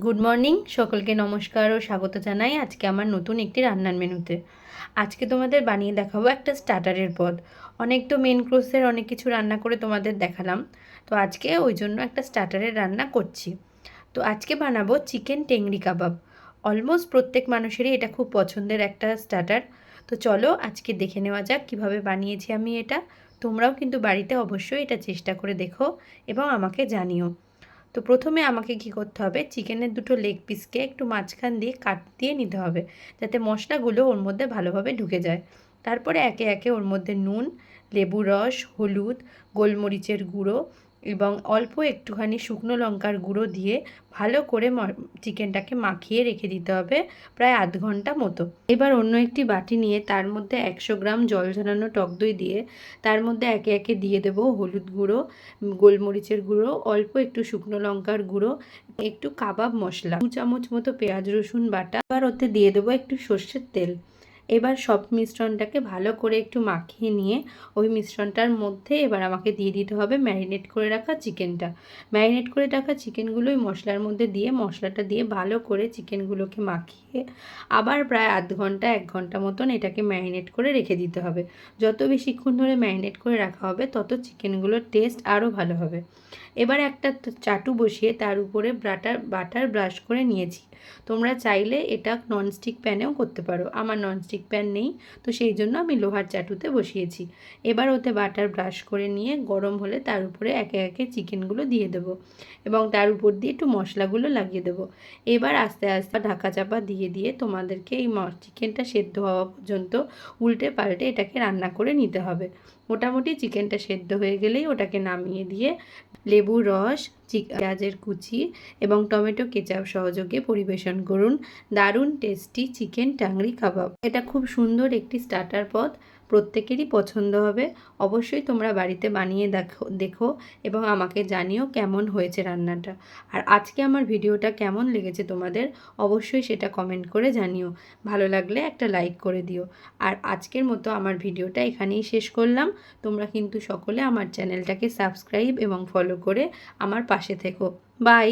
Good morning, সকলকে নমস্কার ও স্বাগত জানাই আজকে আমার নতুন একটি রান্নার মেনুতে। আজকে তোমাদের বানিয়ে দেখাবো একটা স্টার্টারের পদ। অনেক তো মেন কোর্সের অনেক কিছু রান্না করে তোমাদের দেখালাম, তো আজকে ওই জন্য একটা স্টার্টারের রান্না করছি। তো আজকে বানাবো চিকেন টেংরি কাবাব। অলমোস্ট প্রত্যেক মানুষেরই এটা খুব পছন্দের একটা স্টার্টার। তো চলো আজকে দেখে নেওয়া যাক কীভাবে বানিয়েছি আমি এটা। তোমরাও কিন্তু বাড়িতে অবশ্যই এটা চেষ্টা করে দেখো এবং আমাকে জানিও। তো প্রথমে আমাকে কী করতে হবে, চিকেনের দুটো লেগ পিসকে একটু মাঝখান দিয়ে কাট দিয়ে নিতে হবে, যাতে মশলাগুলো ওর মধ্যে ভালোভাবে ঢুকে যায়। তারপরে একে একে ওর মধ্যে নুন, লেবু রস, হলুদ, গোলমরিচের গুঁড়ো এবং অল্প একটুখানি শুকনো লঙ্কার গুঁড়ো দিয়ে ভালো করে চিকেনটাকে মাখিয়ে রেখে দিতে হবে প্রায় আধ ঘন্টা মতো। এবার অন্য একটি বাটি নিয়ে তার মধ্যে 100 গ্রাম জল ঝরানো টক দই দিয়ে তার মধ্যে একে একে দিয়ে দেবো হলুদ গুঁড়ো, গোলমরিচের গুঁড়ো, অল্প একটু শুকনো লঙ্কার গুঁড়ো, একটু কাবাব মশলা, 2 চামচ মতো পেঁয়াজ রসুন বাটা। এবার ওতে দিয়ে দেবো একটু সর্ষের তেল। এবার সব মিশ্রণটাকে ভালো করে একটু মাখিয়ে নিয়ে ওই মিশ্রণটার মধ্যে এবার আমাকে দিয়ে দিতে হবে ম্যারিনেট করে রাখা চিকেনটা। ম্যারিনেট করে রাখা চিকেনগুলো ওই মশলার মধ্যে দিয়ে মশলাটা দিয়ে ভালো করে চিকেনগুলোকে মাখিয়ে আবার প্রায় আধ ঘন্টা 1 ঘন্টা মতন এটাকে ম্যারিনেট করে রেখে দিতে হবে। যত বেশিক্ষণ ধরে ম্যারিনেট করে রাখা হবে তত চিকেনগুলোর টেস্ট আরও ভালো হবে। এবার একটা চাটু বসিয়ে তার উপরে বাটার ব্রাশ করে নিয়েছি। তোমরা চাইলে এটা ননস্টিক প্যানেও করতে পারো, আমার ননস্টিক প্যান নেই, তো সেই জন্য আমি লোহার চাটুতে বসিয়েছি। এবার ওতে বাটার ব্রাশ করে নিয়ে গরম হলে তার উপরে একে একে চিকেনগুলো দিয়ে দেবো এবং তার উপর দিয়ে একটু মশলাগুলো লাগিয়ে দেবো। এবার আস্তে আস্তে ঢাকা চাপা দিয়ে দিয়ে তোমাদেরকে এই চিকেনটা সেদ্ধ হওয়া পর্যন্ত উল্টে পাল্টে এটাকে রান্না করে নিতে হবে। মোটামুটি চিকেনটা সেদ্ধ হয়ে গেলেই ওটাকে নামিয়ে দিয়ে লেবুর রস, পেঁয়াজের কুচি এবং টমেটো কেচাপ সহযোগে পরিবেশন করুন দারুণ টেস্টি চিকেন টাংরি কাবাব। এটা খুব সুন্দর একটি স্টার্টার পদ, প্রত্যেকেরই পছন্দ হবে। অবশ্যই তোমরা বাড়িতে বানিয়ে দেখো এবং আমাকে জানিও কেমন হয়েছে রান্নাটা। আর আজকে আমার ভিডিওটা কেমন লেগেছে তোমাদের অবশ্যই সেটা কমেন্ট করে জানিও। ভালো লাগলে একটা লাইক করে দিও। আর আজকের মতো আমার ভিডিওটা এখানেই শেষ করলাম। তোমরা কিন্তু সকলে আমার চ্যানেলটাকে সাবস্ক্রাইব এবং ফলো করে আমার পাশে থেকো। বাই।